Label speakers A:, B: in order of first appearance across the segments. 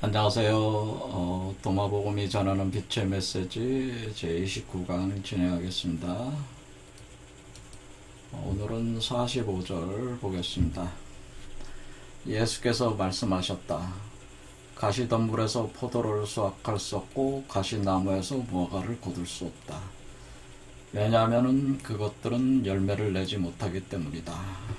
A: 안녕하세요. 도마복음이 전하는 빛의 메시지 제29강 진행하겠습니다. 오늘은 45절 보겠습니다. 예수께서 말씀하셨다. 가시덤불에서 포도를 수확할 수 없고 가시나무에서 무화과를 거둘 수 없다. 왜냐하면 그것들은 열매를 내지 못하기 때문이다.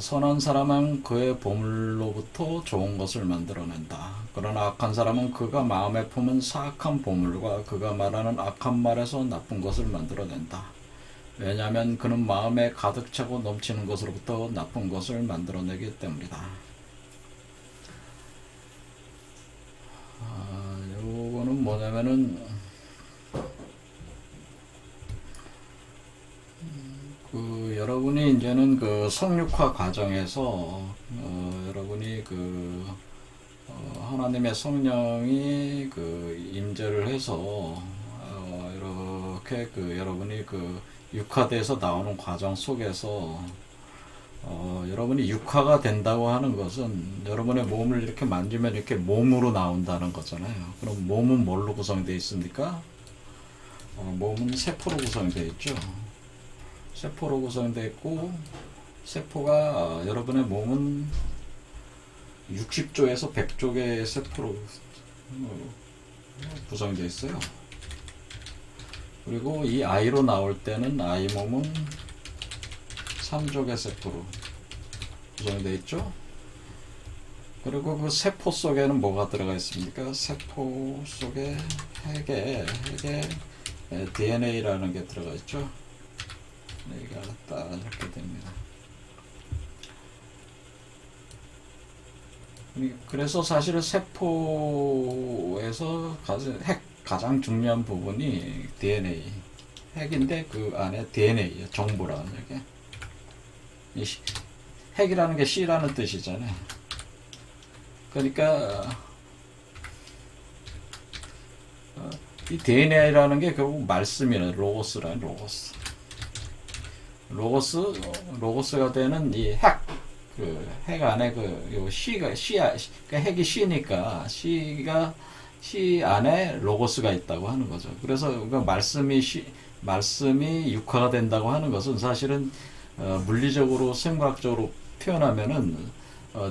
A: 선한 사람은 그의 보물로부터 좋은 것을 만들어낸다. 그러나 악한 사람은 그가 마음에 품은 사악한 보물과 그가 말하는 악한 말에서 나쁜 것을 만들어낸다. 왜냐하면 그는 마음에 가득 차고 넘치는 것으로부터 나쁜 것을 만들어내기 때문이다. 요거는 뭐냐면은 여러분이 이제는 그 성육화 과정에서 여러분이 하나님의 성령이 임재를 해서 이렇게 여러분이 육화돼서 나오는 과정 속에서 여러분이 육화가 된다고 하는 것은 여러분의 몸을 이렇게 만지면 이렇게 몸으로 나온다는 거잖아요. 그럼 몸은 뭘로 구성되어 있습니까? 몸은 세포로 구성되어 있죠. 세포로 구성되어 있고, 세포가 여러분의 몸은 60조에서 100조 개의 세포로 구성되어 있어요. 그리고 이 아이로 나올 때는 아이 몸은 3조 개 세포로 구성되어 있죠. 그리고 그 세포 속에는 뭐가 들어가 있습니까? 세포 속에 핵에 DNA라는 게 들어가 있죠. 여기가 딱 이렇게 됩니다. 그래서 사실은 세포에서 가장 중요한 부분이 DNA, 핵인데 그 안에 DNA, 정보라는 게. 핵이라는 게 C라는 뜻이잖아요. 그러니까 이 DNA라는 게 결국 말씀이네. 로고스라는 로고스가 되는 이 핵 안에 핵이 C니까 C 안에 로고스가 있다고 하는 거죠. 그래서 말씀이 육화가 된다고 하는 것은 사실은 물리적으로 생물학적으로 표현하면은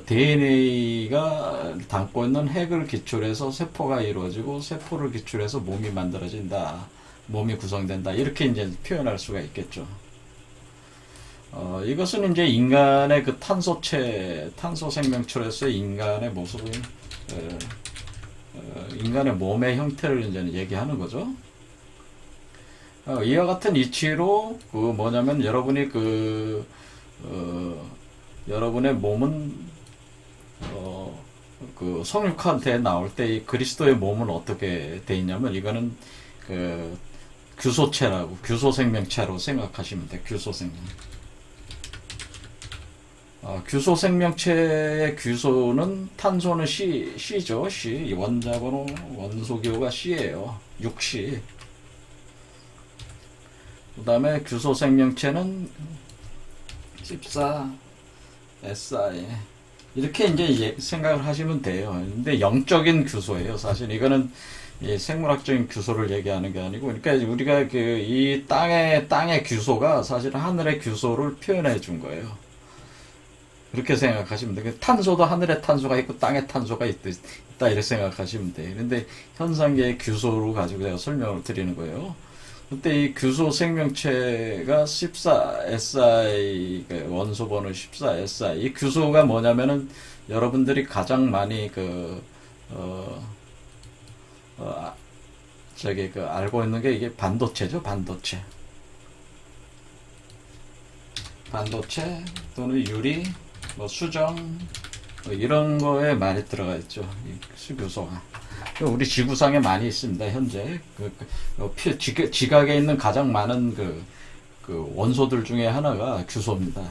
A: DNA가 담고 있는 핵을 기초로 해서 세포가 이루어지고 세포를 기초로 해서 몸이 만들어진다. 몸이 구성된다. 이렇게 이제 표현할 수가 있겠죠. 이것은 이제 인간의 탄소 생명체로서의 인간의 모습을, 인간의 몸의 형태를 이제 얘기하는 거죠. 이와 같은 이치로, 여러분이 여러분의 몸은, 성육한테 나올 때 이 그리스도의 몸은 어떻게 돼 있냐면, 이거는 규소 생명체로 생각하시면 돼요. 규소 생명. 규소 생명체의 규소는 탄소는 C죠. C. 원자번호 원소기호가 C예요. 6C. 그 다음에 규소 생명체는 14 SI. 이렇게 이제 생각을 하시면 돼요. 근데 영적인 규소예요. 사실 이거는 이 생물학적인 규소를 얘기하는 게 아니고, 그러니까 우리가 이 땅의 규소가 사실 하늘의 규소를 표현해 준 거예요. 그렇게 생각하시면 돼요. 탄소도 하늘에 탄소가 있고 땅에 탄소가 있다 이렇게 생각하시면 돼요. 그런데 현상계의 규소로 가지고 제가 설명을 드리는 거예요. 그때 이 규소 생명체가 14SI, 원소 번호 14SI. 이 규소가 뭐냐면은 여러분들이 가장 많이 알고 있는 게 이게 반도체죠. 반도체 또는 유리, 수정, 이런 거에 많이 들어가 있죠. 이 수교소가. 우리 지구상에 많이 있습니다. 현재 지각에 있는 가장 많은 원소들 중에 하나가 규소입니다.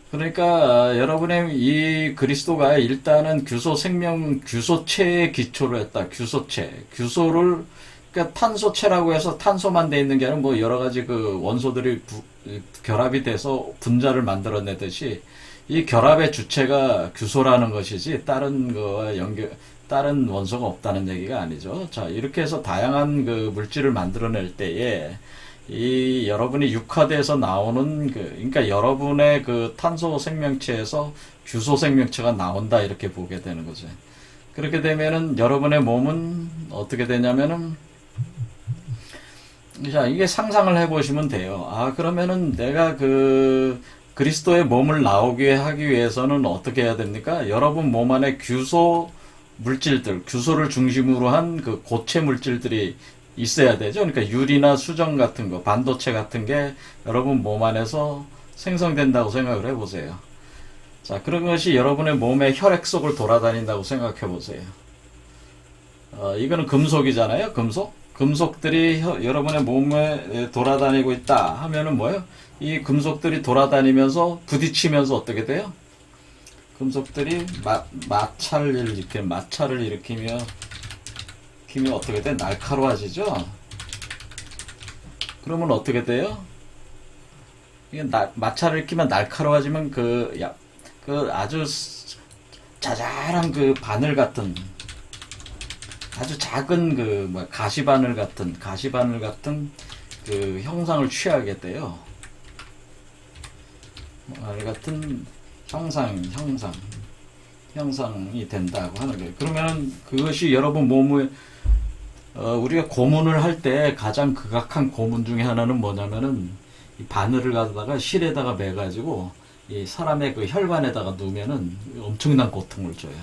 A: 그러니까 여러분의 이 그리스도가 일단은 규소체에 기초로 했다. 규소를, 그러니까 탄소체라고 해서 탄소만 돼 있는 게 아니라 여러 가지 원소들이 결합이 돼서 분자를 만들어내듯이 이 결합의 주체가 규소라는 것이지 다른 거와 다른 원소가 없다는 얘기가 아니죠. 자, 이렇게 해서 다양한 그 물질을 만들어낼 때에 이 여러분이 육화돼서 나오는 그러니까 여러분의 그 탄소 생명체에서 규소 생명체가 나온다 이렇게 보게 되는 거죠. 그렇게 되면은 여러분의 몸은 어떻게 되냐면은 자, 이게 상상을 해보시면 돼요. 아, 그러면은 내가 그리스도의 몸을 나오게 하기 위해서는 어떻게 해야 됩니까? 여러분 몸 안에 규소 물질들, 규소를 중심으로 한 그 고체 물질들이 있어야 되죠. 그러니까 유리나 수정 같은 거, 반도체 같은 게 여러분 몸 안에서 생성된다고 생각을 해보세요. 자, 그런 것이 여러분의 몸의 혈액 속을 돌아다닌다고 생각해 보세요. 이거는 금속이잖아요. 금속들이 여러분의 몸에 돌아다니고 있다 하면은 뭐예요? 이 금속들이 돌아다니면서 부딪히면서 어떻게 돼요? 금속들이 마찰을 일으키며 어떻게 돼? 날카로워지죠? 그러면 어떻게 돼요? 이게 마찰을 일으키면 날카로워지면 그 아주 자잘한 그 바늘 같은 아주 작은 가시바늘 같은 그 형상을 취하게 돼요. 같은 형상이 된다고 하는 거예요. 그러면 그것이 여러분 몸에 우리가 고문을 할 때 가장 극악한 고문 중에 하나는 뭐냐면은 이 바늘을 가져다가 실에다가 매가지고 이 사람의 그 혈관에다가 누우면은 엄청난 고통을 줘요.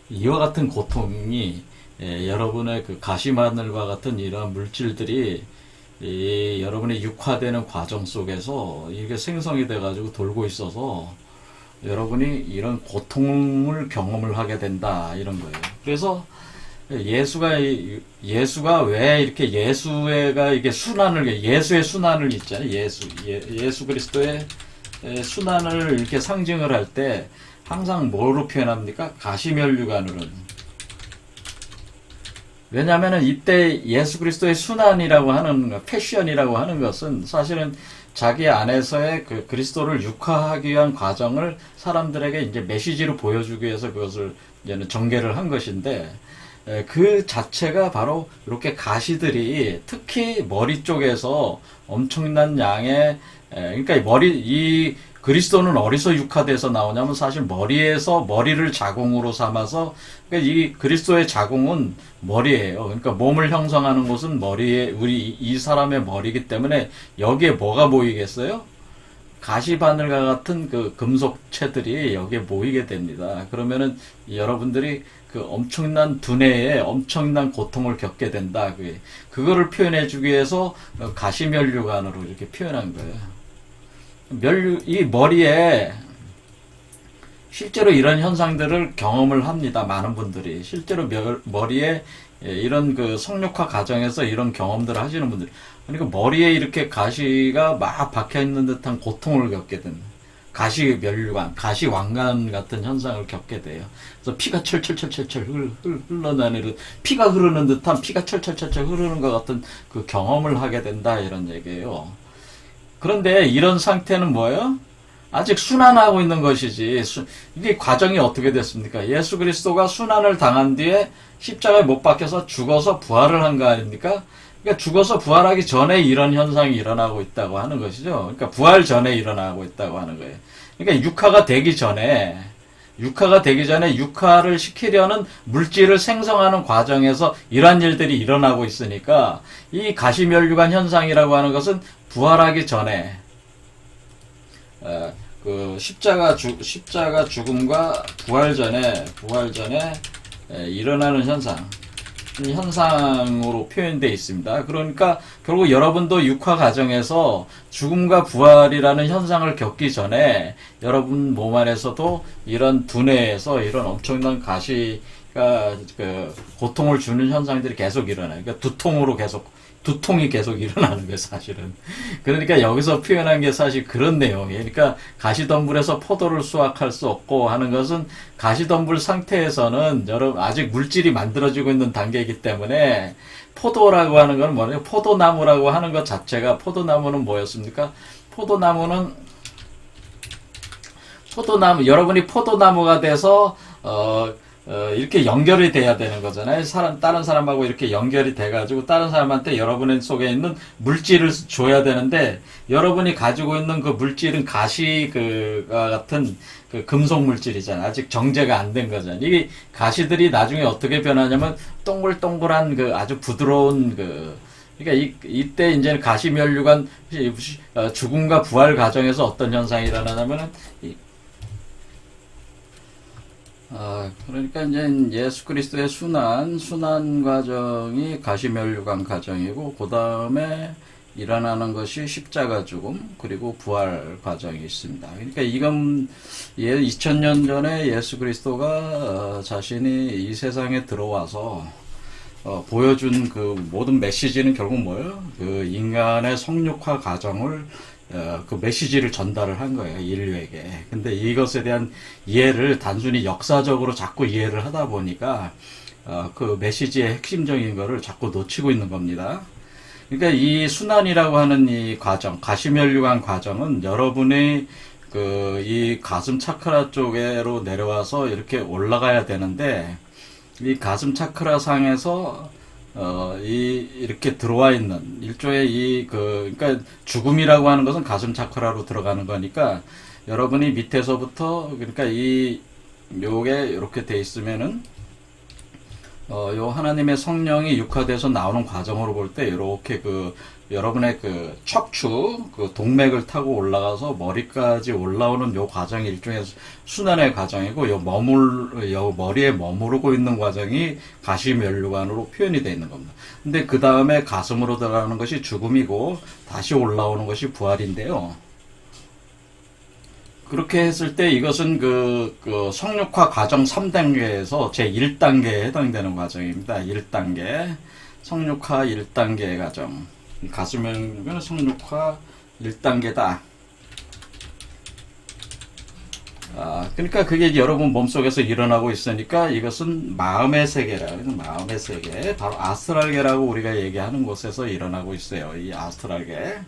A: 이와 같은 고통이 여러분의 그 가시마늘과 같은 이러한 물질들이 여러분의 육화되는 과정 속에서 이게 생성이 돼가지고 돌고 있어서 여러분이 이런 고통을 경험을 하게 된다 이런 거예요. 그래서 예수가 왜 이렇게 예수의 순환을 있잖아요. 예수 그리스도의 순환을 이렇게 상징을 할 때 항상 뭐로 표현합니까? 가시면류관으로. 왜냐하면은 이때 예수 그리스도의 순환이라고 하는 패션이라고 하는 것은 사실은 자기 안에서의 그 그리스도를 육화하기 위한 과정을 사람들에게 이제 메시지로 보여주기 위해서 그것을 이제는 전개를 한 것인데 그 자체가 바로 이렇게 가시들이 특히 머리 쪽에서 엄청난 양의 그러니까 이 그리스도는 어디서 육화돼서 나오냐면 사실 머리를 자궁으로 삼아서 그러니까 이 그리스도의 자궁은 머리예요. 그러니까 몸을 형성하는 곳은 머리에 이 사람의 머리이기 때문에 여기에 뭐가 보이겠어요? 가시바늘과 같은 그 금속체들이 여기에 모이게 됩니다. 그러면은 여러분들이 그 엄청난 두뇌에 엄청난 고통을 겪게 된다. 그거를 표현해주기 위해서 가시면류관으로 이렇게 표현한 거예요. 이 머리에 실제로 이런 현상들을 경험을 합니다. 많은 분들이 실제로 머리에 이런 그 성육화 과정에서 이런 경험들을 하시는 분들, 그러니까 머리에 이렇게 가시가 막 박혀 있는 듯한 고통을 겪게 됩니다. 가시면류관, 가시왕관 같은 현상을 겪게 돼요. 그래서 피가 철철철철 흘러다니는 피가 흐르는 듯한 피가 철철철철 흐르는 것 같은 그 경험을 하게 된다 이런 얘기예요. 그런데 이런 상태는 뭐예요? 아직 순환하고 있는 것이지. 이게 과정이 어떻게 됐습니까? 예수 그리스도가 순환을 당한 뒤에 십자가에 못 박혀서 죽어서 부활을 한 거 아닙니까? 그러니까 죽어서 부활하기 전에 이런 현상이 일어나고 있다고 하는 것이죠. 그러니까 부활 전에 일어나고 있다고 하는 거예요. 그러니까 육화가 되기 전에 육화를 시키려는 물질을 생성하는 과정에서 이러한 일들이 일어나고 있으니까 이 가시면류관 현상이라고 하는 것은 부활하기 전에 그 십자가 죽음과 부활 전에 일어나는 현상으로 표현되어 있습니다. 그러니까 결국 여러분도 육화 과정에서 죽음과 부활이라는 현상을 겪기 전에 여러분 몸 안에서도 이런 두뇌에서 이런 엄청난 가시가 그 고통을 주는 현상들이 계속 일어나요. 그러니까 두통이 계속 일어나는 거예요, 사실은. 그러니까 여기서 표현한 게 사실 그런 내용이에요. 그러니까 가시덤불에서 포도를 수확할 수 없고 하는 것은 가시덤불 상태에서는 여러분 아직 물질이 만들어지고 있는 단계이기 때문에 포도라고 하는 건 뭐냐면 포도나무라고 하는 것 자체가 포도나무는 뭐였습니까? 여러분이 포도나무가 돼서, 이렇게 연결이 돼야 되는 거잖아요. 다른 사람하고 이렇게 연결이 돼가지고, 다른 사람한테 여러분 속에 있는 물질을 줘야 되는데, 여러분이 가지고 있는 그 물질은 가시가 같은 그 금속 물질이잖아요. 아직 정제가 안 된 거잖아요. 이 가시들이 나중에 어떻게 변하냐면, 동글동글한 그 아주 부드러운 그러니까 이때 이제 가시면류관 죽음과 부활 과정에서 어떤 현상이 일어나냐면은 그러니까 이제 예수 그리스도의 순환 과정이 가시면류관 과정이고 그 다음에 일어나는 것이 십자가 죽음 그리고 부활 과정이 있습니다. 그러니까 이건 2000년 전에 예수 그리스도가 자신이 이 세상에 들어와서 보여준 그 모든 메시지는 결국 뭐예요? 그 인간의 성육화 과정을 그 메시지를 전달을 한 거예요, 인류에게. 근데 이것에 대한 이해를 단순히 역사적으로 자꾸 이해를 하다 보니까 그 메시지의 핵심적인 거를 자꾸 놓치고 있는 겁니다. 그러니까 이 순환이라고 하는 이 과정, 가시면류관 과정은 여러분의 이 가슴 차크라 쪽으로 내려와서 이렇게 올라가야 되는데 이 가슴 차크라 상에서 이렇게 들어와 있는 일종의 그러니까 죽음이라고 하는 것은 가슴 차크라로 들어가는 거니까 여러분이 밑에서부터 그러니까 요게 이렇게 돼 있으면은 요 하나님의 성령이 육화돼서 나오는 과정으로 볼 때 이렇게 여러분의 척추 동맥을 타고 올라가서 머리까지 올라오는 요 과정이 일종의 순환의 과정이고 요 머리에 머무르고 있는 과정이 가시면류관으로 표현이 되어 있는 겁니다. 근데 그 다음에 가슴으로 들어가는 것이 죽음이고 다시 올라오는 것이 부활인데요. 그렇게 했을 때 이것은 성육화 과정 3단계에서 제 1단계에 해당되는 과정입니다. 1단계. 성육화 1단계 과정. 가슴면류관 성육화 1단계다. 그러니까 그게 여러분 몸속에서 일어나고 있으니까 이것은 마음의 세계라. 마음의 세계. 바로 아스트랄계라고 우리가 얘기하는 곳에서 일어나고 있어요. 이 아스트랄계.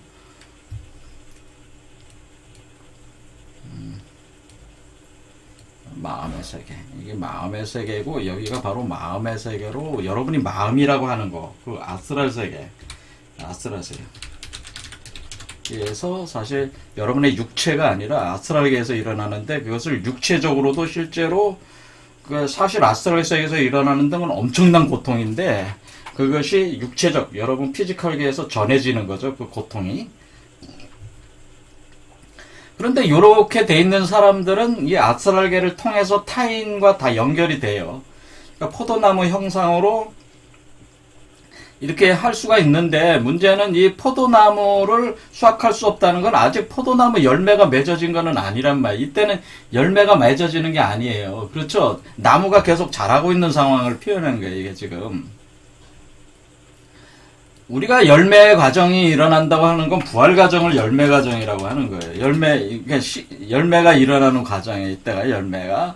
A: 마음의 세계. 이게 마음의 세계고 여기가 바로 마음의 세계로 여러분이 마음이라고 하는 거. 그 아스트랄 세계. 아스트랄 세계. 그래서 사실 여러분의 육체가 아니라 아스트랄계에서 일어나는데 그것을 육체적으로도 실제로 사실 아스트랄 세계에서 일어나는 등은 엄청난 고통인데 그것이 육체적 여러분 피지컬계에서 전해지는 거죠. 그 고통이. 그런데 이렇게 돼 있는 사람들은 이 아스트랄계를 통해서 타인과 다 연결이 돼요. 그러니까 포도나무 형상으로 이렇게 할 수가 있는데 문제는 이 포도나무를 수확할 수 없다는 건 아직 포도나무 열매가 맺어진 거는 아니란 말이에요. 이때는 열매가 맺어지는 게 아니에요. 그렇죠? 나무가 계속 자라고 있는 상황을 표현하는 거예요. 이게 지금. 우리가 열매 과정이 일어난다고 하는 건 부활 과정을 열매 과정이라고 하는 거예요. 열매가 일어나는 과정에 이때가 열매가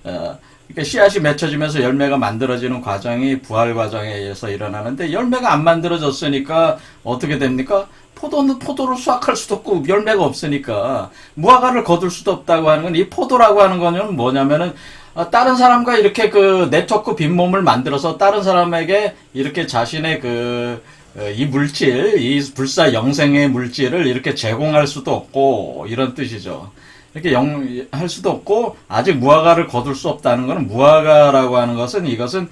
A: 그러니까 씨앗이 맺혀지면서 열매가 만들어지는 과정이 부활 과정에 의해서 일어나는데 열매가 안 만들어졌으니까 어떻게 됩니까? 포도를 수확할 수도 없고 열매가 없으니까 무화과를 거둘 수도 없다고 하는 건 이 포도라고 하는 거는 뭐냐면은 다른 사람과 이렇게 네트워크 빈몸을 만들어서 다른 사람에게 이렇게 자신의 이 물질, 이 불사 영생의 물질을 이렇게 제공할 수도 없고, 이런 뜻이죠. 이렇게 할 수도 없고, 아직 무화과를 거둘 수 없다는 것은, 무화과라고 하는 것은, 이것은,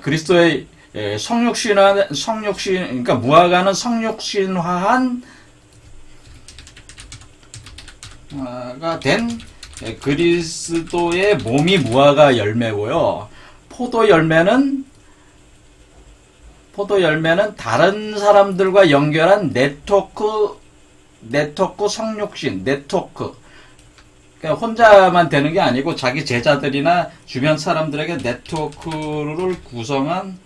A: 그리스도의 그러니까 무화과는 성육신화한, 가 된, 그리스도의 몸이 무화과 열매고요. 포도 열매는 다른 사람들과 연결한 네트워크 성육신, 네트워크. 그러니까 혼자만 되는 게 아니고 자기 제자들이나 주변 사람들에게 네트워크를 구성해서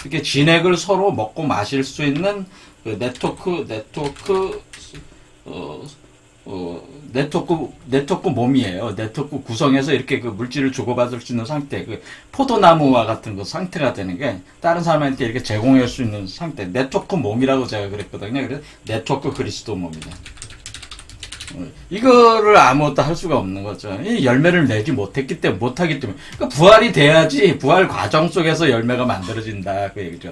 A: 이렇게 진액을 서로 먹고 마실 수 있는 네트워크 몸이에요. 네트워크 구성해서 이렇게 물질을 주고받을 수 있는 상태. 포도나무와 같은 상태가 되는 게 다른 사람한테 이렇게 제공할 수 있는 상태. 네트워크 몸이라고 제가 그랬거든요. 그래서 네트워크 그리스도 몸이다. 이거를 아무것도 할 수가 없는 거죠. 이 열매를 내지 못하기 때문에. 그러니까 부활이 돼야지 부활 과정 속에서 열매가 만들어진다. 그 얘기죠.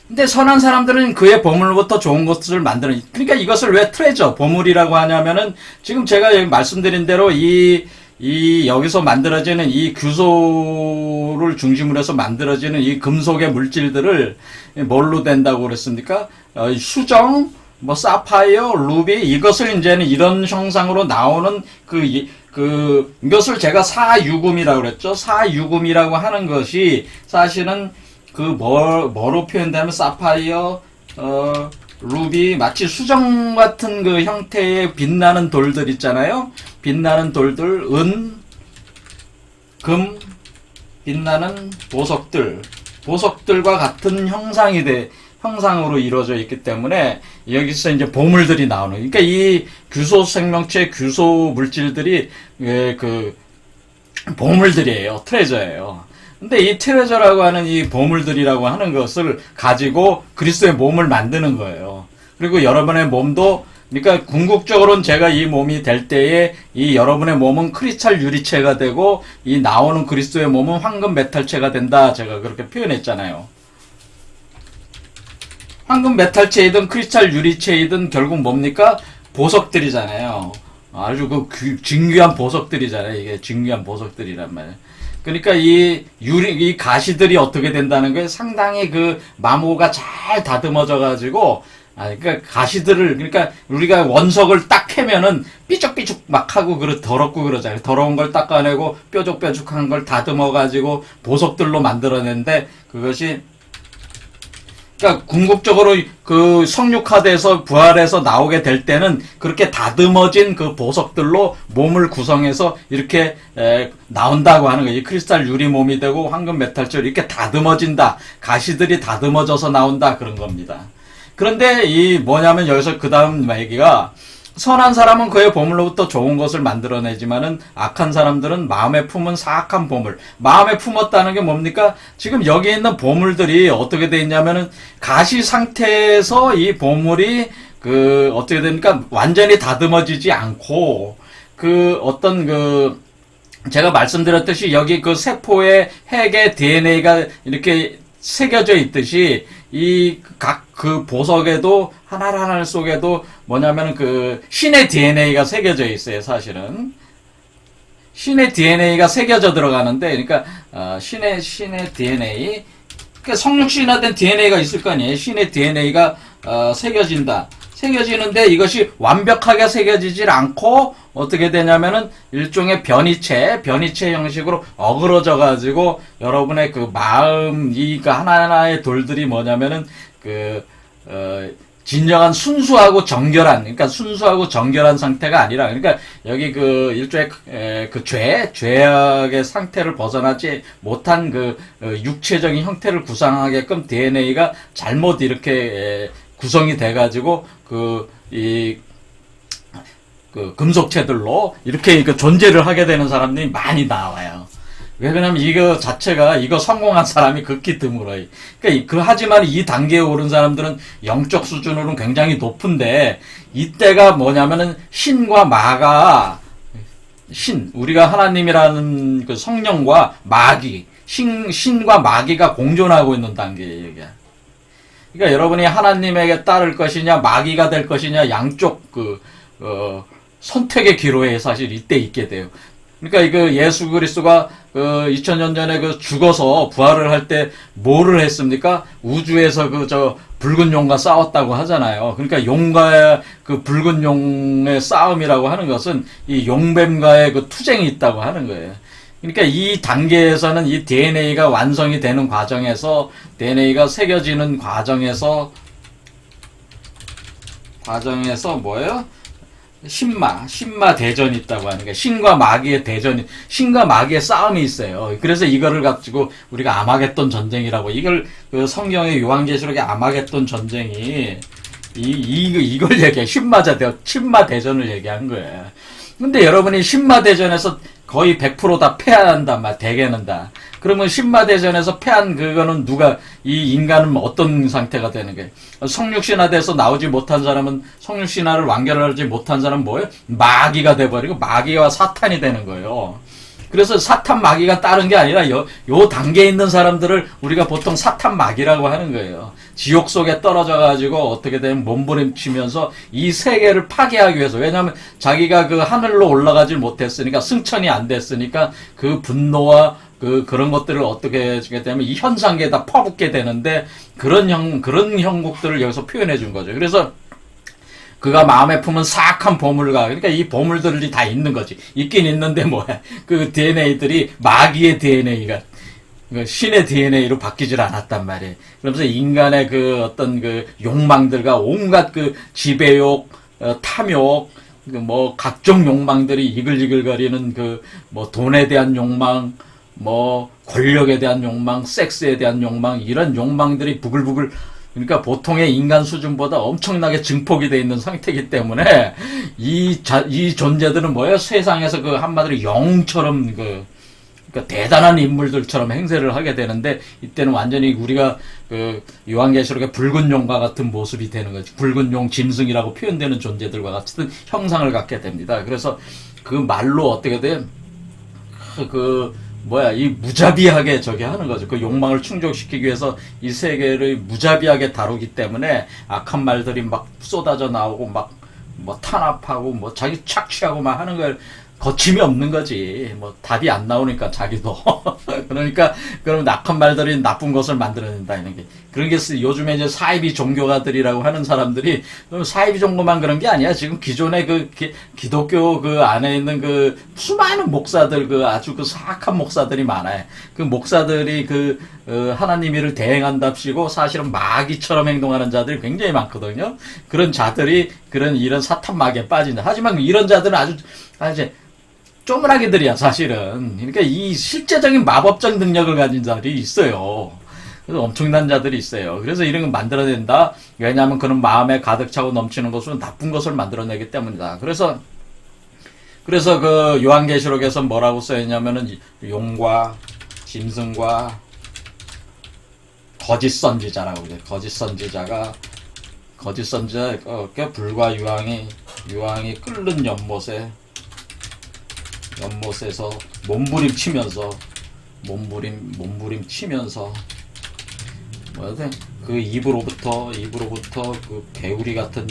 A: 근데 선한 사람들은 그의 보물로부터 좋은 것을 만드는, 그러니까 이것을 왜 트레저, 보물이라고 하냐면은, 지금 제가 여기 말씀드린 대로 여기서 만들어지는 이 규소를 중심으로 해서 만들어지는 이 금속의 물질들을 뭘로 된다고 그랬습니까? 수정, 뭐, 사파이어, 루비, 이것을 이제는 이런 형상으로 나오는 이것을 제가 사유금이라고 그랬죠? 사유금이라고 하는 것이 사실은 뭐로 표현되면 사파이어, 루비, 마치 수정 같은 그 형태의 빛나는 돌들 있잖아요. 빛나는 돌들, 금, 빛나는 보석들과 같은 형상으로 이루어져 있기 때문에 여기서 이제 보물들이 나오는. 그러니까 이 규소 생명체, 규소 물질들이 보물들이에요. 트레저예요. 근데 이 트레저라고 하는 이 보물들이라고 하는 것을 가지고 그리스도의 몸을 만드는 거예요. 그리고 여러분의 몸도, 그러니까 궁극적으로는 제가 이 몸이 될 때에 이 여러분의 몸은 크리스탈 유리체가 되고 이 나오는 그리스도의 몸은 황금 메탈체가 된다. 제가 그렇게 표현했잖아요. 황금 메탈체이든 크리스탈 유리체이든 결국 뭡니까? 보석들이잖아요. 아주 진귀한 보석들이잖아요. 이게 진귀한 보석들이란 말이에요. 그러니까 이 가시들이 어떻게 된다는 거예요? 상당히 마모가 잘 다듬어져 가지고, 그러니까 가시들을, 그러니까 우리가 원석을 딱 캐면은 삐죽삐죽 막 하고 더럽고 그러잖아요. 더러운 걸 닦아내고 뾰족뾰족한 걸 다듬어 가지고 보석들로 만들어낸데, 그것이, 그러니까 궁극적으로 성육화돼서 부활해서 나오게 될 때는 그렇게 다듬어진 그 보석들로 몸을 구성해서 이렇게 나온다고 하는 거예요. 크리스탈 유리 몸이 되고 황금 메탈처럼 이렇게 다듬어진다. 가시들이 다듬어져서 나온다. 그런 겁니다. 그런데 뭐냐면 여기서 그 다음 얘기가, 선한 사람은 그의 보물로부터 좋은 것을 만들어내지만은 악한 사람들은 마음에 품은 사악한 보물. 마음에 품었다는 게 뭡니까? 지금 여기 있는 보물들이 어떻게 돼 있냐면은 가시 상태에서 이 보물이 어떻게 됩니까? 완전히 다듬어지지 않고 제가 말씀드렸듯이 여기 세포의 핵의 DNA가 이렇게 새겨져 있듯이 각 보석에도 하나 속에도 뭐냐면 신의 DNA가 새겨져 있어요. 사실은 신의 DNA가 새겨져 들어가는데, 그러니까 신의 DNA, 그러니까 성육신화된 DNA가 있을 거 아니에요. 신의 DNA가 새겨지는데 이것이 완벽하게 새겨지질 않고 어떻게 되냐면은 일종의 변이체 형식으로 어그러져 가지고 여러분의 마음, 하나하나의 돌들이 뭐냐면은 진정한 순수하고 정결한 상태가 아니라, 그러니까 여기 일종의 죄악의 상태를 벗어나지 못한 육체적인 형태를 구상하게끔 DNA가 잘못 이렇게 구성이 돼가지고 금속체들로 이렇게 존재를 하게 되는 사람들이 많이 나와요. 왜 그러냐면 이거 성공한 사람이 극히 드물어요. 그러니까 하지만 이 단계에 오른 사람들은 영적 수준으로는 굉장히 높은데, 이때가 뭐냐면은 신과 마가, 우리가 하나님이라는 성령과 마귀, 신과 마귀가 공존하고 있는 단계예요, 이게. 그러니까 여러분이 하나님에게 따를 것이냐, 마귀가 될 것이냐, 양쪽 선택의 기로에 사실 이때 있게 돼요. 그러니까 예수 그리스도가 2000년 전에 죽어서 부활을 할 때 뭐를 했습니까? 우주에서 붉은 용과 싸웠다고 하잖아요. 그러니까 용과의 붉은 용의 싸움이라고 하는 것은 이 용뱀과의 투쟁이 있다고 하는 거예요. 그러니까 이 단계에서는 이 DNA가 완성이 되는 과정에서, DNA가 새겨지는 과정에서 뭐예요? 신마 대전이 있다고 하는 게, 신과 마귀의 싸움이 있어요. 그래서 이거를 가지고 우리가 아마겟돈 전쟁이라고, 이걸 성경의 요한계시록의 아마겟돈 전쟁이 이걸 얘기해. 신마 대전을 얘기한 거예요. 근데 여러분이 신마 대전에서 거의 100%다 패한단 말, 대개는 다. 그러면 신마대전에서 패한 그거는 누가, 이 인간은 어떤 상태가 되는 게? 성육신화돼서 나오지 못한 사람은, 성육신화를 완결하지 못한 사람은 뭐예요? 마귀가 돼버리고, 마귀와 사탄이 되는 거예요. 그래서 사탄 마귀가 따른 게 아니라 요 단계에 있는 사람들을 우리가 보통 사탄 마귀라고 하는 거예요. 지옥 속에 떨어져가지고 어떻게 되면 몸부림치면서 이 세계를 파괴하기 위해서, 왜냐하면 자기가 그 하늘로 올라가지 못했으니까, 승천이 안 됐으니까 그 분노와 그런 것들을 어떻게 해주게 되면 이 현상계에다 퍼붓게 되는데, 그런 형국들을 여기서 표현해 준 거죠. 그래서 그가 마음에 품은 사악한 보물과, 그러니까 이 보물들이 다 있는 거지. 있긴 있는데 뭐야. 그 DNA들이 마귀의 DNA가 신의 DNA로 바뀌질 않았단 말이에요. 그러면서 인간의 그 어떤 그 욕망들과 온갖 그 지배욕, 탐욕, 뭐 각종 욕망들이 이글이글거리는 그 뭐 돈에 대한 욕망, 뭐 권력에 대한 욕망, 섹스에 대한 욕망, 이런 욕망들이 부글부글, 그러니까 보통의 인간 수준보다 엄청나게 증폭이 되어 있는 상태이기 때문에 이 존재들은 뭐예요? 세상에서 그 한마디로 영처럼 그러니까 대단한 인물들처럼 행세를 하게 되는데, 이때는 완전히 우리가 그 요한계시록의 붉은 용과 같은 모습이 되는 거지. 붉은 용, 짐승이라고 표현되는 존재들과 같은 형상을 갖게 됩니다. 그래서 그 말로 어떻게 돼? 이 무자비하게 저기 하는 거죠. 그 욕망을 충족시키기 위해서 이 세계를 무자비하게 다루기 때문에 악한 말들이 막 쏟아져 나오고 막 뭐 탄압하고 뭐 자기 착취하고 막 하는 걸 거침이 없는 거지. 뭐 답이 안 나오니까 자기도. 그러니까 그러면 악한 말들이 나쁜 것을 만들어낸다 이런 게. 그런 게 요즘에 이제 사이비 종교가들이라고 하는 사람들이, 사이비 종교만 그런 게 아니야. 지금 기존의 그 기독교 그 안에 있는 그 수많은 목사들, 그 아주 그 사악한 목사들이 많아요. 그 목사들이 하나님 일을 대행한답시고 사실은 마귀처럼 행동하는 자들이 굉장히 많거든요. 그런 자들이 이런 사탄 마귀에 빠진다. 하지만 이런 자들은 아주 쪼물하게들이야, 사실은. 그러니까 이 실제적인 마법적 능력을 가진 자들이 있어요. 그래서 엄청난 자들이 있어요. 그래서 이런 걸 만들어낸다. 왜냐하면 그는 마음에 가득 차고 넘치는 것은 나쁜 것을 만들어내기 때문이다. 그래서 그 요한계시록에서 뭐라고 써있냐면은 용과 짐승과 거짓 선지자라고 그래요. 거짓 선지자, 불과 유황이 끓는 연못에서 몸부림치면서 그 입으로부터 그 개구리 같은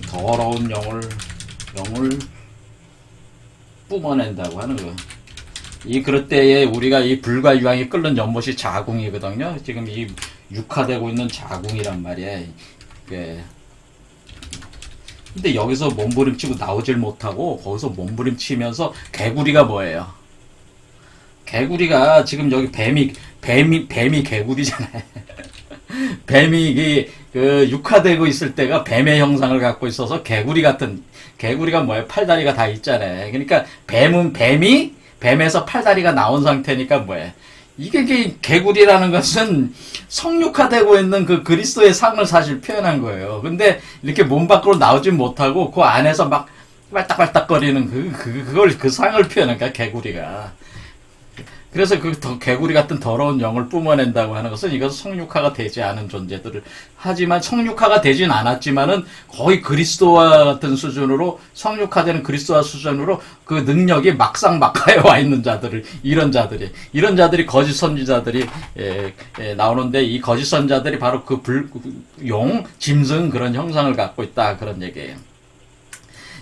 A: 더러운 영을 뿜어낸다고 하는 거예요. 그럴 때에 우리가 이 불과 유황이 끓는 연못이 자궁이거든요. 지금 이 육화되고 있는 자궁이란 말이에요. 근데 여기서 몸부림치고 나오질 못하고 거기서 몸부림치면서, 개구리가 뭐예요? 개구리가 지금 여기 뱀이 개구리잖아요. 뱀이 육화되고 있을 때가 뱀의 형상을 갖고 있어서 개구리가 뭐예요? 팔다리가 다 있잖아요. 그러니까 뱀에서 팔다리가 나온 상태니까 뭐예요? 이게 개구리라는 것은 성육화되고 있는 그 그리스도의 상을 사실 표현한 거예요. 근데 이렇게 몸 밖으로 나오지 못하고 그 안에서 막 빨딱빨딱거리는 그 상을 표현한 거야, 개구리가. 그래서 개구리 같은 더러운 영을 뿜어낸다고 하는 것은 이것은 성육화가 되지 않은 존재들을, 하지만 성육화가 되진 않았지만은 거의 그리스도와 같은 수준으로, 성육화되는 그리스도와 수준으로 그 능력이 막상막하에 와 있는 이런 자들이 거짓 선지자들이 나오는데, 이 거짓 선지자들이 바로 용, 짐승 그런 형상을 갖고 있다, 그런 얘기예요.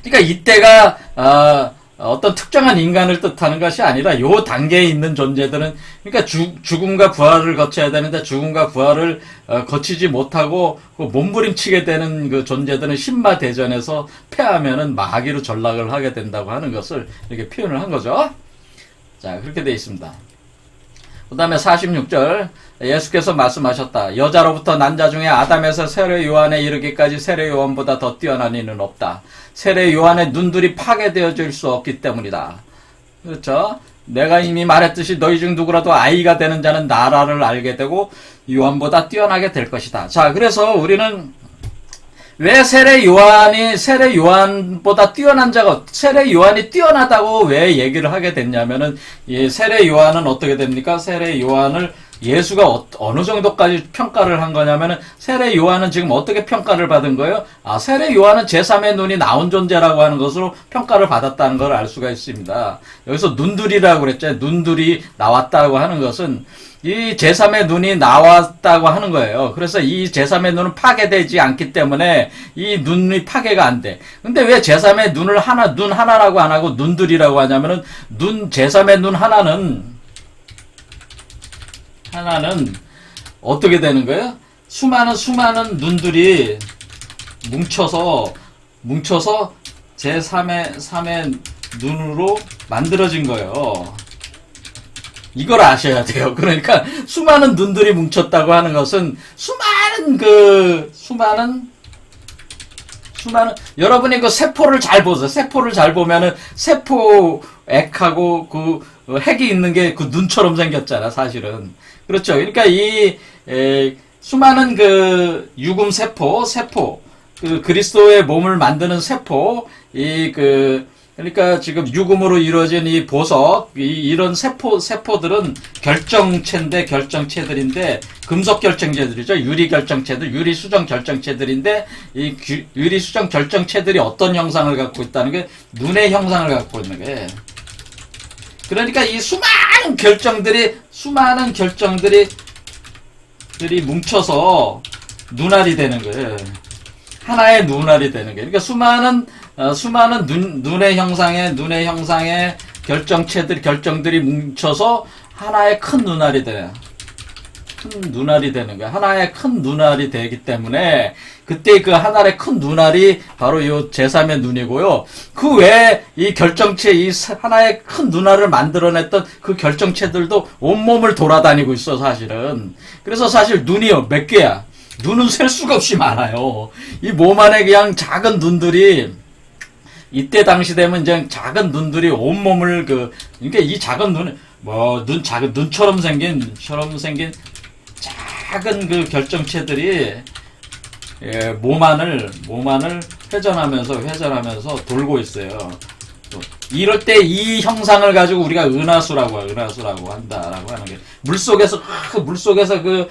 A: 그러니까 이때가 어떤 특정한 인간을 뜻하는 것이 아니라 요 단계에 있는 존재들은, 그러니까 죽음과 부활을 거쳐야 되는데 죽음과 부활을 거치지 못하고 몸부림치게 되는 그 존재들은 신마대전에서 패하면은 마귀로 전락을 하게 된다고 하는 것을 이렇게 표현을 한 거죠. 자, 그렇게 되어 있습니다. 그 다음에 46절, 예수께서 말씀하셨다. 여자로부터 난 자 중에 아담에서 세례 요한에 이르기까지 세례 요한보다 더 뛰어난 이는 없다. 세례 요한의 눈들이 파괴되어질 수 없기 때문이다. 그렇죠? 내가 이미 말했듯이 너희 중 누구라도 아이가 되는 자는 나라를 알게 되고 요한보다 뛰어나게 될 것이다. 자, 그래서 우리는 왜 세례 요한보다 뛰어난 자가, 세례 요한이 뛰어나다고 왜 얘기를 하게 됐냐면은, 이 세례 요한은 어떻게 됩니까? 세례 요한을 예수가 어느 정도까지 평가를 한 거냐면은, 세례 요한은 지금 어떻게 평가를 받은 거예요? 세례 요한은 제3의 눈이 나온 존재라고 하는 것으로 평가를 받았다는 걸 알 수가 있습니다. 여기서 눈들이라고 그랬죠. 눈들이 나왔다고 하는 것은, 이 제3의 눈이 나왔다고 하는 거예요. 그래서 이 제3의 눈은 파괴되지 않기 때문에 이 눈이 파괴가 안 돼. 근데 왜 제3의 눈을 눈 하나라고 안 하고 눈들이라고 하냐면은, 제3의 눈 하나는 어떻게 되는 거예요? 수많은 눈들이 뭉쳐서 제3의 눈으로 만들어진 거예요. 이걸 아셔야 돼요. 그러니까 수많은 눈들이 뭉쳤다고 하는 것은 여러분이 그 세포를 잘 보세요. 세포를 잘 보면은 세포 액하고 그 핵이 있는 게 그 눈처럼 생겼잖아, 사실은. 그렇죠. 그러니까 수많은 그 유금 세포, 그 그리스도의 몸을 만드는 세포, 그러니까 지금 유금으로 이루어진 이 보석, 이런 세포들은 결정체들인데, 금속 결정체들이죠. 유리 결정체들, 유리 수정 결정체들인데, 이 유리 수정 결정체들이 어떤 형상을 갖고 있다는 게, 눈의 형상을 갖고 있는 거예요. 그러니까 이 수많은 결정들이 뭉쳐서 눈알이 되는 거예요. 하나의 눈알이 되는 거예요. 그러니까 수많은 눈의 형상의 결정들이 뭉쳐서 하나의 큰 눈알이 돼요. 하나의 큰 눈알이 되기 때문에, 그때 그 하나의 큰 눈알이 바로 요 제3의 눈이고요. 그 외에 이 하나의 큰 눈알을 만들어냈던 그 결정체들도 온몸을 돌아다니고 있어, 사실은. 그래서 사실 눈이요, 몇 개야? 눈은 셀 수가 없이 많아요. 이 몸 안에 그냥 작은 눈들이, 이때 당시 되면 이제 작은 눈들이 온몸을 그러니까 이 작은 작은 눈처럼 생긴 작은 그 결정체들이 몸 안을 회전하면서 돌고 있어요. 이럴 때 이 형상을 가지고 우리가 은하수라고 한다라고 하는 게, 물속에서 그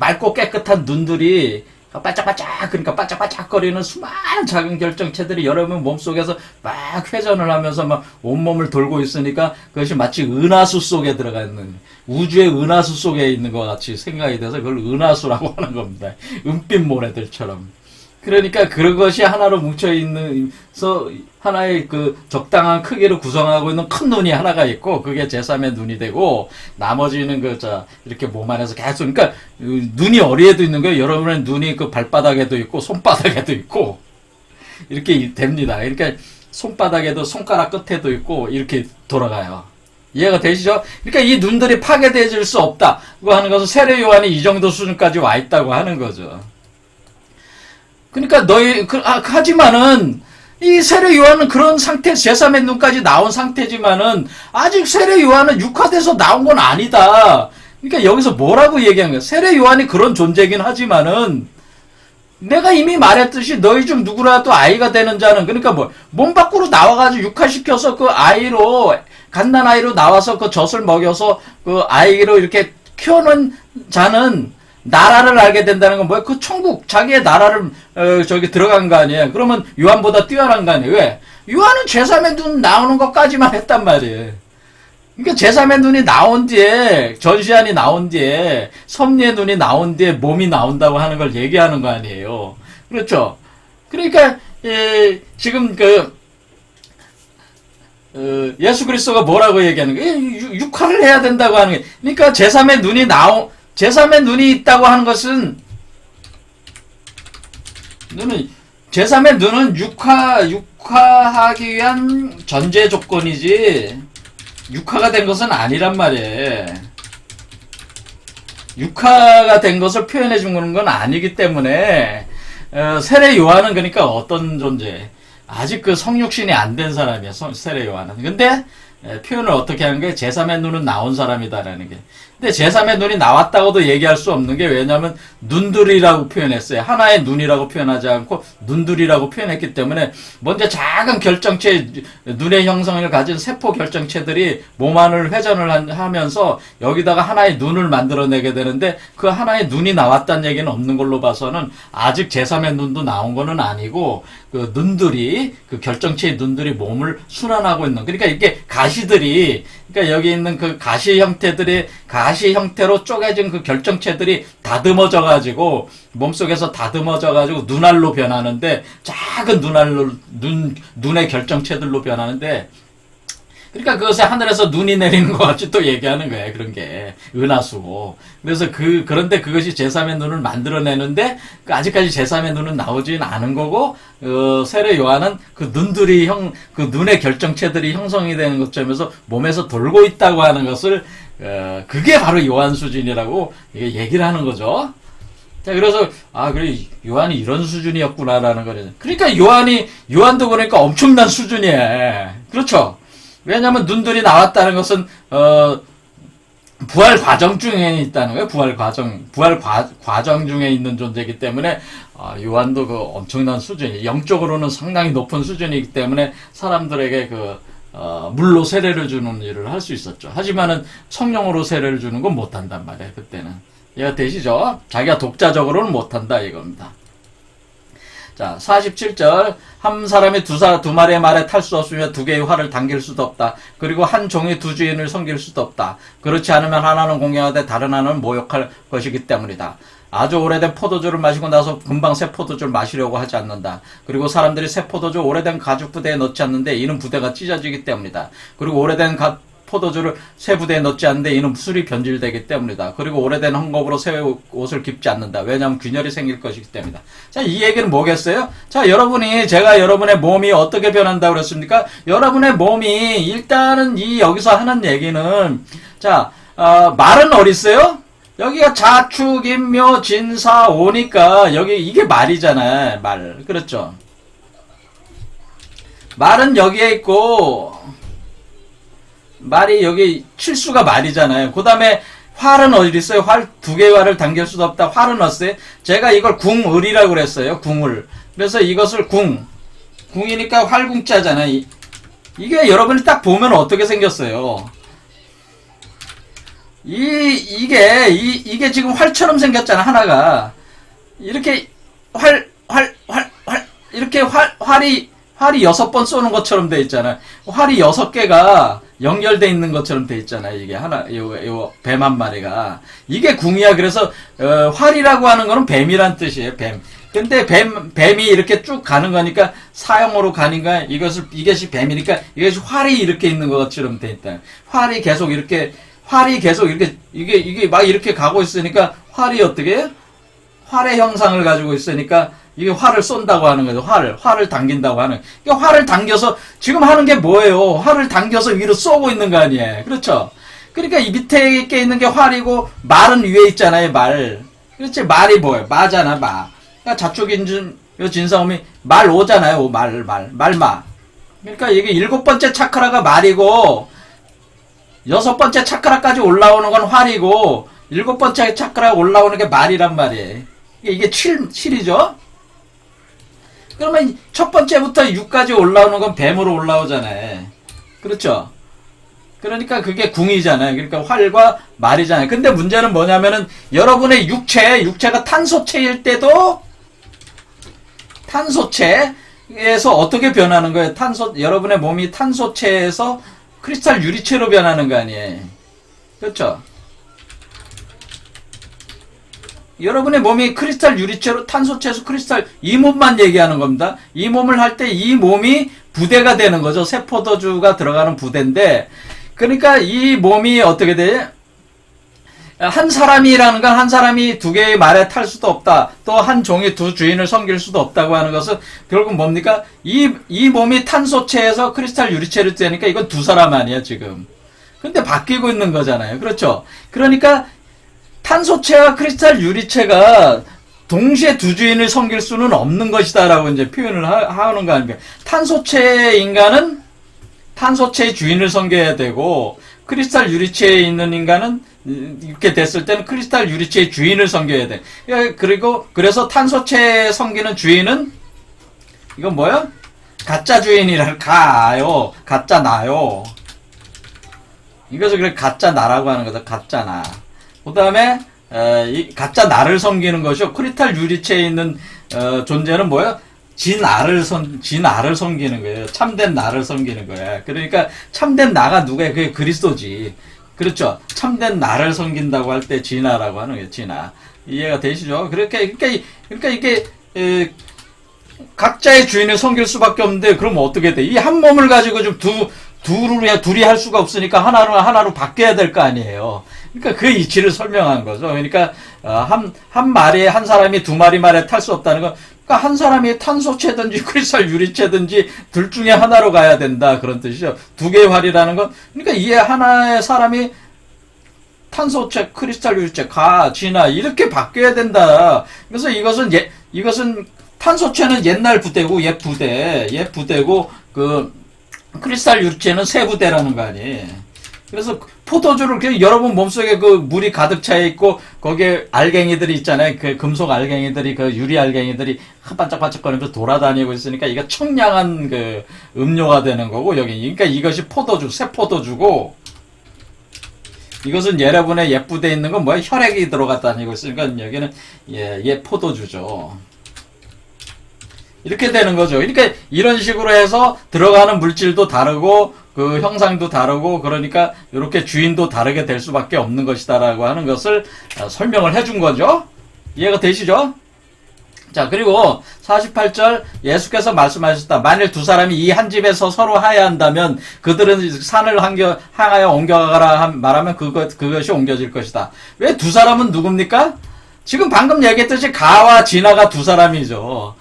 A: 맑고 깨끗한 눈들이 그러니까 반짝반짝거리는 수많은 작은 결정체들이 여러분 몸속에서 막 회전을 하면서 막 온몸을 돌고 있으니까, 그것이 마치 은하수 속에 들어가 있는, 우주의 은하수 속에 있는 것 같이 생각이 돼서 그걸 은하수라고 하는 겁니다. 은빛 모래들처럼. 그러니까 그것이 하나로 뭉쳐있는서 하나의 그 적당한 크기로 구성하고 있는 큰 눈이 하나가 있고, 그게 제3의 눈이 되고, 나머지는 이렇게 몸 안에서 계속, 그러니까 눈이 어디에도 있는 거예요. 여러분의 눈이 그 발바닥에도 있고 손바닥에도 있고 이렇게 됩니다. 그러니까 손바닥에도 손가락 끝에도 있고 이렇게 돌아가요. 이해가 되시죠? 그러니까 이 눈들이 파괴되질 수 없다고 하는 것은 세례 요한이 이 정도 수준까지 와 있다고 하는 거죠. 그러니까 하지만은 이 세례 요한은 그런 상태, 제3의 눈까지 나온 상태지만은 아직 세례 요한은 육화돼서 나온 건 아니다. 그러니까 여기서 뭐라고 얘기한 거야? 세례 요한이 그런 존재긴 하지만은, 내가 이미 말했듯이 너희 중 누구라도 아이가 되는 자는, 그러니까 몸 밖으로 나와가지고 육화시켜서 그 갓난아이로 나와서 그 젖을 먹여서 그 아이로 이렇게 키우는 자는 나라를 알게 된다는 건 뭐야? 그 천국, 자기의 나라를 들어간 거 아니에요. 그러면 요한보다 뛰어난 거 아니에요. 왜? 요한은 제3의 눈 나오는 것까지만 했단 말이에요. 그러니까 제3의 눈이 나온 뒤에, 전시안이 나온 뒤에, 섭리의 눈이 나온 뒤에 몸이 나온다고 하는 걸 얘기하는 거 아니에요. 그렇죠? 그러니까 지금 예수 그리스도가 뭐라고 얘기하는 거예요? 육화를 해야 된다고 하는 게, 그러니까 제3의 눈이 있다고 하는 것은, 제3의 눈은 육화하기 위한 전제 조건이지, 육화가 된 것은 아니란 말이에요. 육화가 된 것을 표현해 주는 건 아니기 때문에, 세례 요한은 그러니까 어떤 존재? 아직 그 성육신이 안 된 사람이야, 세례 요한은. 근데, 표현을 어떻게 하는 게, 제3의 눈은 나온 사람이다라는 게. 근데 제3의 눈이 나왔다고도 얘기할 수 없는 게 왜냐하면 눈들이라고 표현했어요. 하나의 눈이라고 표현하지 않고 눈들이라고 표현했기 때문에 먼저 작은 결정체, 눈의 형성을 가진 세포 결정체들이 몸 안을 회전을 하면서 여기다가 하나의 눈을 만들어내게 되는데 그 하나의 눈이 나왔다는 얘기는 없는 걸로 봐서는 아직 제3의 눈도 나온 거는 아니고 그 눈들이, 그 결정체의 눈들이 몸을 순환하고 있는, 그러니까 이게 가시들이, 그러니까 여기 있는 그 가시 형태로 쪼개진 그 결정체들이 다듬어져 가지고 몸속에서 다듬어져 가지고 눈알로 변하는데, 작은 눈의 결정체들로 변하는데, 그러니까 그것에 하늘에서 눈이 내리는 것 같이 또 얘기하는 거예요. 그런 게 은하수고. 그래서 그런데 그것이 제3의 눈을 만들어내는데 아직까지 제3의 눈은 나오진 않은 거고, 세례 요한은 그 그 눈의 결정체들이 형성이 되는 것점에서 몸에서 돌고 있다고 하는 것을, 그게 바로 요한 수준이라고 얘기를 하는 거죠. 자, 그래서, 그래, 요한이 이런 수준이었구나라는 거죠. 그러니까 요한도 그러니까 엄청난 수준이에요. 그렇죠? 왜냐하면 눈들이 나왔다는 것은 부활 과정 중에 있다는 거예요. 부활 과정 중에 있는 존재이기 때문에 요한도 그 엄청난 수준이, 영적으로는 상당히 높은 수준이기 때문에 사람들에게 물로 세례를 주는 일을 할 수 있었죠. 하지만은 성령으로 세례를 주는 건 못한단 말이에요. 그때는 이해가 되시죠? 자기가 독자적으로는 못한다 이겁니다. 자, 47절. 한 사람이 두 마리의 말에 탈 수 없으며 두 개의 활을 당길 수도 없다. 그리고 한 종이 두 주인을 섬길 수도 없다. 그렇지 않으면 하나는 공경하되 다른 하나는 모욕할 것이기 때문이다. 아주 오래된 포도주를 마시고 나서 금방 새 포도주를 마시려고 하지 않는다. 그리고 사람들이 새 포도주 오래된 가죽 부대에 넣지 않는데 이는 부대가 찢어지기 때문이다. 그리고 오래된 포도주를 새 부대에 넣지 않는데 이는 술이 변질되기 때문이다. 그리고 오래된 헝겊으로 새 옷을 깁지 않는다. 왜냐하면 균열이 생길 것이기 때문이다. 자, 이 얘기는 뭐겠어요? 자, 제가 여러분의 몸이 어떻게 변한다고 그랬습니까? 여러분의 몸이 일단은 여기서 하는 얘기는, 자, 말은 어디 있어요? 여기가 자축, 인묘, 진사, 오니까 이게 말이잖아요. 말. 그렇죠? 말은 여기에 있고, 말이 여기 칠수가 말이잖아요. 그 다음에 활은 어디 있어요? 두 개의 활을 당길 수도 없다. 활은 어딨어요? 제가 이걸 궁을이라고 그랬어요. 궁을. 그래서 이것을 궁이니까 활궁자잖아요. 이게 여러분이 딱 보면 어떻게 생겼어요? 이게 지금 활처럼 생겼잖아, 하나가. 이렇게 이렇게 활이 6번 쏘는 것처럼 돼 있잖아요. 활이 6개가 연결돼 있는 것처럼 돼 있잖아요. 이게 요 뱀 한 마리가. 이게 궁이야. 그래서, 활이라고 하는 거는 뱀이란 뜻이에요. 뱀. 근데 뱀이 이렇게 쭉 가는 거니까, 사형으로 가니까 이것이 뱀이니까, 이것이 활이 이렇게 있는 것처럼 돼 있다. 활이 계속 이게 막 이렇게 가고 있으니까, 활이 어떻게 해요? 활의 형상을 가지고 있으니까, 이게 활을 쏜다고 하는 거죠. 활을 당긴다고 하는. 그러니까 활을 당겨서, 지금 하는 게 뭐예요? 활을 당겨서 위로 쏘고 있는 거 아니에요? 그렇죠? 그러니까 이 밑에 있는 게 활이고, 말은 위에 있잖아요, 말. 그렇지? 말이 뭐예요? 마잖아, 마. 그러니까 진사음이 말 오잖아요, 말마. 그러니까 이게 7번째 차크라가 말이고, 6번째 차크라까지 올라오는 건 활이고, 7번째 차크라 올라오는 게 말이란 말이에요. 이게 7이죠? 그러면 첫 번째부터 6까지 올라오는 건 뱀으로 올라오잖아요. 그렇죠? 그러니까 그게 궁이잖아요. 그러니까 활과 말이잖아요. 근데 문제는 뭐냐면은 여러분의 육체가 탄소체일 때도 탄소체에서 어떻게 변하는 거예요? 여러분의 몸이 탄소체에서 크리스탈 유리체로 변하는 거 아니에요. 그렇죠? 여러분의 몸이 크리스탈 유리체로 탄소체에서 크리스탈, 이 몸만 얘기하는 겁니다. 이 몸을 할 때 이 몸이 부대가 되는 거죠. 세포도주가 들어가는 부대인데, 그러니까 이 몸이 어떻게 돼? 한 사람이라는 건 한 사람이 두 개의 말에 탈 수도 없다. 또 한 종이 두 주인을 섬길 수도 없다고 하는 것은 결국 뭡니까? 이 몸이 탄소체에서 크리스탈 유리체로 되니까 이건 두 사람 아니야, 지금. 근데 바뀌고 있는 거잖아요. 그렇죠? 그러니까 탄소체와 크리스탈 유리체가 동시에 두 주인을 섬길 수는 없는 것이다라고 이제 표현을 하는 거 아닙니까? 탄소체 인간은 탄소체의 주인을 섬겨야 되고, 크리스탈 유리체에 있는 인간은 이렇게 됐을 때는 크리스탈 유리체의 주인을 섬겨야 돼. 그리고 그래서 탄소체 섬기는 주인은 이건 뭐야? 가짜 주인이랄 가요. 가짜 나요. 이것을 그래 가짜 나라고 하는 거죠. 가짜 나. 그 다음에 이 가짜 나를 섬기는 것이요. 크리스탈 유리체에 있는 존재는 뭐야? 진아를 섬기는 거예요. 참된 나를 섬기는 거야. 그러니까 참된 나가 누구야? 그게 그리스도지. 그렇죠. 참된 나를 섬긴다고 할 때 진아라고 하는 거예요. 진아. 이해가 되시죠? 그러니까 이게 각자의 주인을 섬길 수밖에 없는데 그럼 어떻게 돼? 이 한 몸을 가지고 좀 둘이 할 수가 없으니까 하나로 바뀌어야 될 거 아니에요. 그러니까 그 이치를 설명한 거죠. 그러니까 한 마리에 한 사람이 두 마리 말에 탈 수 없다는 건 그러니까 한 사람이 탄소체든지 크리스탈 유리체든지 둘 중에 하나로 가야 된다 그런 뜻이죠. 두 개의 활이라는 건 그러니까 이 하나의 사람이 탄소체, 크리스탈 유리체, 진화 이렇게 바뀌어야 된다. 그래서 이것은 탄소체는 옛날 부대고 옛 부대고 그 크리스탈 유리체는 새 부대라는 거 아니에요. 그래서 포도주를 그냥 여러분 몸속에 그 물이 가득 차 있고 거기에 알갱이들이 있잖아요. 그 금속 알갱이들이 그 유리 알갱이들이 반짝반짝거리면서 돌아다니고 있으니까 이거 청량한 그 음료가 되는 거고 여기 그러니까 이것이 포도주, 새 포도주고 이것은 여러분의 옛 부대에 있는 건 뭐야? 혈액이 들어가 다니고 있으니까 여기는 옛 포도주죠. 이렇게 되는 거죠. 그러니까 이런 식으로 해서 들어가는 물질도 다르고 그 형상도 다르고 그러니까 이렇게 주인도 다르게 될 수밖에 없는 것이다라고 하는 것을 설명을 해준 거죠. 이해가 되시죠? 자, 그리고 48절 예수께서 말씀하셨다. 만일 두 사람이 이 한 집에서 서로 하야한다면 그들은 산을 향하여 옮겨가라 말하면 그것이 옮겨질 것이다. 왜 두 사람은 누굽니까? 지금 방금 얘기했듯이 가와 진아가 두 사람이죠.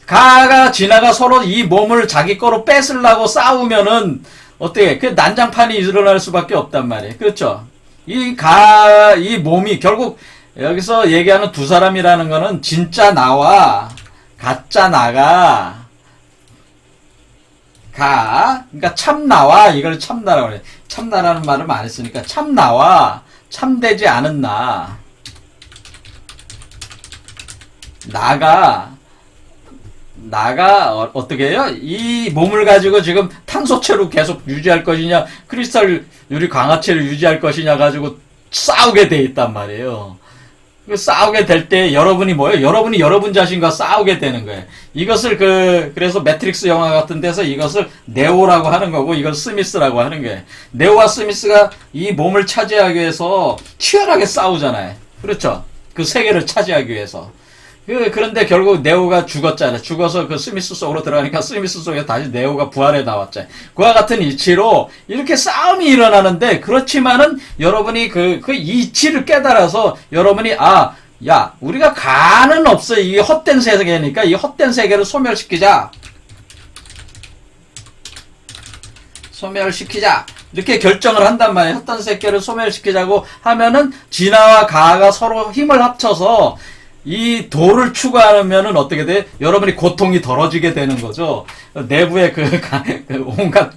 A: 가가 진아가 서로 이 몸을 자기 거로 뺏으려고 싸우면은 어떻게 그 난장판이 일어날 수밖에 없단 말이에요. 그렇죠? 이 몸이 결국 여기서 얘기하는 두 사람이라는 거는 진짜 나와 가짜 나가 그러니까 참나와 이걸 참나라고 그래. 참나라는 말을 많이 쓰니까 참나와 참되지 않은 나가 어떻게 해요? 이 몸을 가지고 지금 탄소체로 계속 유지할 것이냐 크리스탈 유리 강화체를 유지할 것이냐 가지고 싸우게 돼 있단 말이에요. 싸우게 될 때 여러분이 뭐예요? 여러분이 여러분 자신과 싸우게 되는 거예요. 이것을 그래서 매트릭스 영화 같은 데서 이것을 네오라고 하는 거고 이걸 스미스라고 하는 거예요. 네오와 스미스가 이 몸을 차지하기 위해서 치열하게 싸우잖아요. 그렇죠? 그 세계를 차지하기 위해서. 그런데 결국 네오가 죽었잖아요. 죽어서 그 스미스 속으로 들어가니까 스미스 속에 다시 네오가 부활해 나왔잖아요. 그와 같은 이치로 이렇게 싸움이 일어나는데 그렇지만은 여러분이 그 이치를 깨달아서 여러분이 우리가 가는 없어. 이 헛된 세계니까 이 헛된 세계를 소멸시키자. 이렇게 결정을 한단 말이에요. 헛된 세계를 소멸시키자고 하면은 진아와 가가 서로 힘을 합쳐서 이 도를 추구하면은 어떻게 돼? 여러분이 고통이 덜어지게 되는 거죠. 내부의 온갖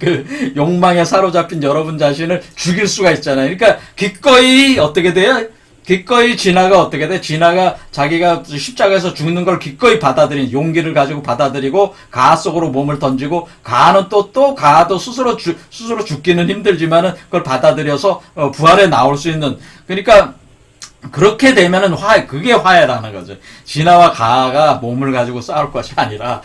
A: 욕망에 사로잡힌 여러분 자신을 죽일 수가 있잖아요. 그러니까 기꺼이 어떻게 돼요? 기꺼이 진아가 어떻게 돼? 진아가 자기가 십자가에서 죽는 걸 기꺼이 받아들인 용기를 가지고 받아들이고 가 속으로 몸을 던지고 가는 가도 스스로 죽기는 힘들지만은 그걸 받아들여서 부활에 나올 수 있는 그러니까 그렇게 되면은 그게 화해라는 거죠. 진아와 가가 몸을 가지고 싸울 것이 아니라,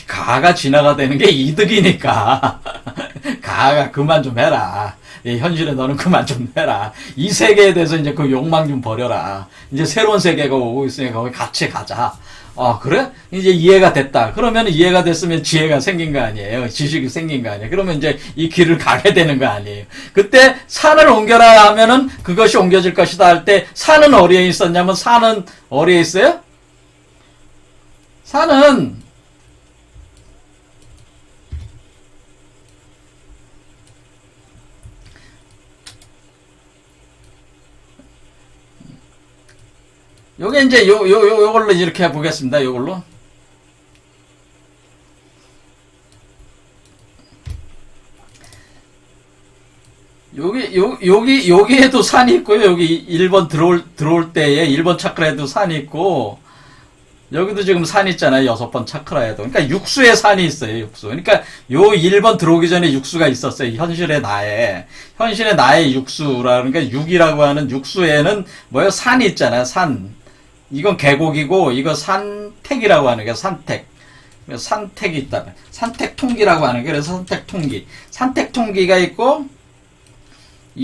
A: 가가 진아가 되는 게 이득이니까. 가가 그만 좀 해라. 현실에 너는 그만 좀 해라. 이 세계에 대해서 이제 그 욕망 좀 버려라. 이제 새로운 세계가 오고 있으니까 거기 같이 가자. 그래? 이제 이해가 됐다. 그러면 이해가 됐으면 지혜가 생긴 거 아니에요. 지식이 생긴 거 아니에요. 그러면 이제 이 길을 가게 되는 거 아니에요. 그때 산을 옮겨라 하면은 그것이 옮겨질 것이다 할 때 산은 어디에 있었냐면 산은 어디에 있어요? 산은 요게 이제 요걸로 이렇게 해보겠습니다. 요걸로. 여기에도 산이 있고요. 여기 1번 들어올 때에 1번 차크라에도 산이 있고, 여기도 지금 산 있잖아요. 6번 차크라에도. 그러니까 육수에 산이 있어요. 육수. 그러니까 요 1번 들어오기 전에 육수가 있었어요. 현실의 나의 육수라는 게 육이라고 하는 육수에는 뭐예요? 산이 있잖아요. 산. 이건 계곡이고, 이거 산택이라고 하는 게 산택. 산택이 있다. 산택통기라고 하는 게 그래서 산택통기. 산택통기가 있고,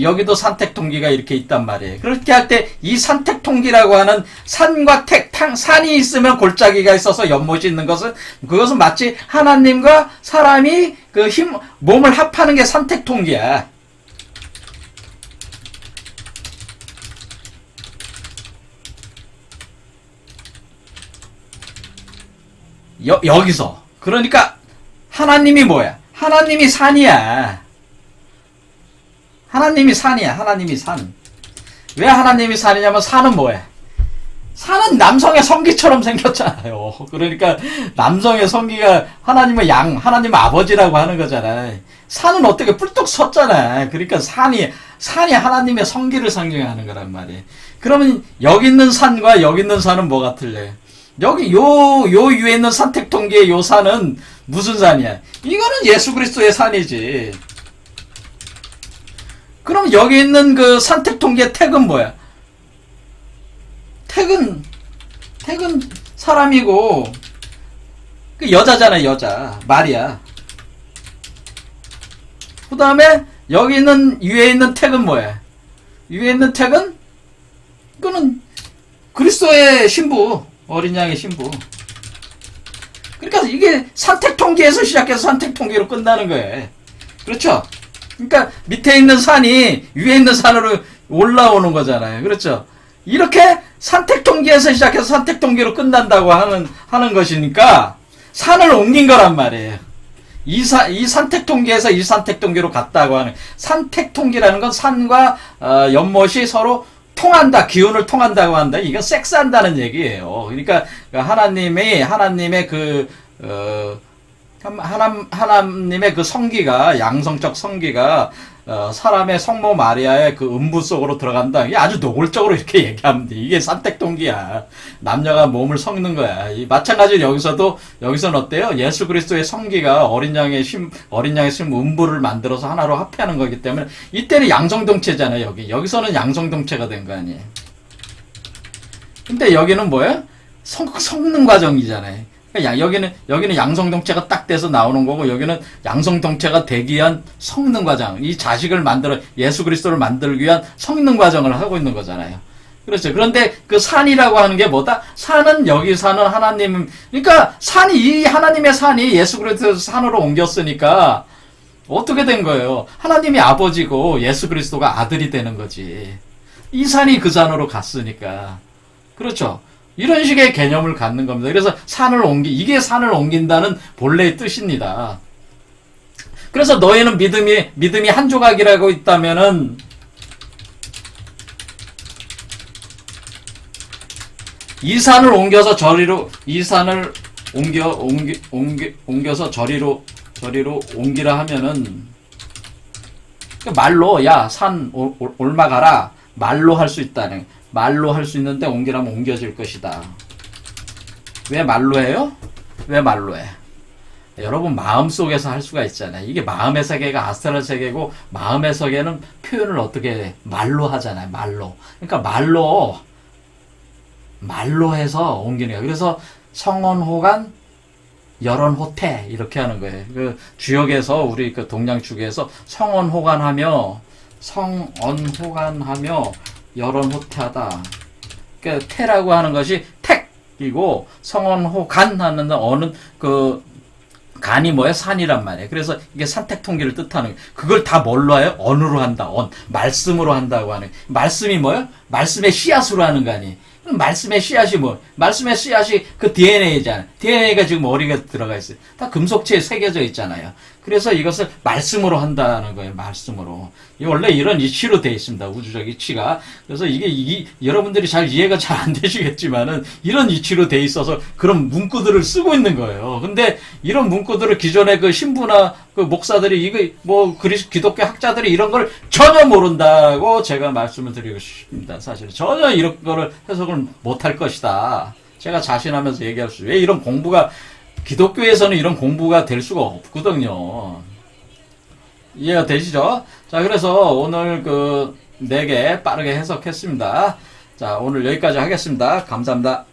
A: 여기도 산택통기가 이렇게 있단 말이에요. 그렇게 할 때 이 산택통기라고 하는 산과 산이 있으면 골짜기가 있어서 연못이 있는 그것은 마치 하나님과 사람이 몸을 합하는 게 산택통기야. 여기서. 그러니까 하나님이 뭐야? 하나님이 산이야. 하나님이 산이야. 하나님이 산. 왜 하나님이 산이냐면 산은 뭐야? 산은 남성의 성기처럼 생겼잖아요. 그러니까 남성의 성기가 하나님의 하나님 아버지라고 하는 거잖아요. 산은 어떻게 뿔뚝 섰잖아. 그러니까 산이 하나님의 성기를 상징하는 거란 말이에요. 그러면 여기 있는 산과 여기 있는 산은 뭐가 틀려요? 여기 요 위에 있는 산택통기의 요 산은 무슨 산이야? 이거는 예수 그리스도의 산이지. 그럼 여기 있는 그 산택통기의 택은 뭐야? 택은 사람이고, 그 여자잖아, 여자. 말이야. 그 다음에 여기 있는, 위에 있는 택은 뭐야? 위에 있는 택은? 그거는 그리스도의 신부. 어린 양의 신부. 그러니까 이게 산택통기에서 시작해서 산택통기로 끝나는 거예요. 그렇죠? 그러니까 밑에 있는 산이 위에 있는 산으로 올라오는 거잖아요. 그렇죠? 이렇게 산택통기에서 시작해서 산택통기로 끝난다고 하는 것이니까 산을 옮긴 거란 말이에요. 이 산택통기에서 이 산택통기로 갔다고 하는 산택통기라는 건 산과 연못이 서로 통한다, 기운을 통한다고 한다. 이건 섹스한다는 얘기예요. 그러니까 하나님의 하나님의 그 성기가, 양성적 성기가, 사람의 성모 마리아의 그 음부 속으로 들어간다. 이게 아주 노골적으로 이렇게 얘기하면 돼. 이게 산택통기야. 남녀가 몸을 섞는 거야. 마찬가지로 여기서는 어때요? 예수 그리스도의 성기가 어린 양의 심 음부를 만들어서 하나로 합해하는 거기 때문에, 이때는 양성동체잖아요, 여기서는 양성동체가 된 거 아니에요. 근데 여기는 뭐예요? 섞는 과정이잖아요. 여기는 양성동체가 딱 돼서 나오는 거고, 여기는 양성동체가 되기 위한 섞는 과정. 이 자식을 예수 그리스도를 만들기 위한 섞는 과정을 하고 있는 거잖아요. 그렇죠. 그런데 그 산이라고 하는 게 뭐다? 산은 여기 사는 하나님, 그러니까 이 하나님의 산이 예수 그리스도 산으로 옮겼으니까 어떻게 된 거예요? 하나님이 아버지고 예수 그리스도가 아들이 되는 거지. 이 산이 그 산으로 갔으니까. 그렇죠. 이런 식의 개념을 갖는 겁니다. 그래서 이게 산을 옮긴다는 본래의 뜻입니다. 그래서 너희는 믿음이 한 조각이라고 있다면은, 이 산을 옮겨서 저리로 옮기라 하면은, 말로, 야, 산 올라가라. 말로 할 수 있다는. 말로 할 수 있는데 옮기라면 옮겨질 것이다. 왜 말로 해요? 왜 말로 해? 여러분 마음속에서 할 수가 있잖아요. 이게 마음의 세계가 아스트랄 세계고, 마음의 세계는 표현을 어떻게 해? 말로 하잖아요. 말로. 그러니까 말로 해서 옮기는 거예요. 그래서 성언호간 열언호태 이렇게 하는 거예요. 그 주역에서, 우리 그 동양축에서 성언호간하며 열언호태하다. 그러니까 태라고 하는 것이 택이고, 성언호간 하는 어는 간이 뭐야? 산이란 말이에요. 그래서 이게 산택통기를 뜻하는 거예요. 그걸 다 뭘로 해요? 언으로 한다. 말씀으로 한다고 하는. 말씀이 뭐예요? 말씀의 씨앗으로 하는 거 아니에요. 말씀의 씨앗이 말씀의 씨앗이 그 DNA잖아요. DNA가 지금 어디가 들어가 있어요? 다 금속체에 새겨져 있잖아요. 그래서 이것을 말씀으로 한다는 거예요. 말씀으로. 원래 이런 이치로 되어 있습니다. 우주적 이치가. 그래서 여러분들이 이해가 잘 안 되시겠지만은, 이런 이치로 되어 있어서 그런 문구들을 쓰고 있는 거예요. 근데 이런 문구들을 기존의 그 신부나 그 목사들이 이거 뭐 기독교 학자들이 이런 걸 전혀 모른다고 제가 말씀을 드리고 싶습니다. 사실 전혀 이런 거를 해석을 못할 것이다. 제가 자신하면서 얘기할 수. 왜 이런 공부가 기독교에서는 이런 공부가 될 수가 없거든요. 이해가 되시죠? 자, 그래서 오늘 그 4개 빠르게 해석했습니다. 자, 오늘 여기까지 하겠습니다. 감사합니다.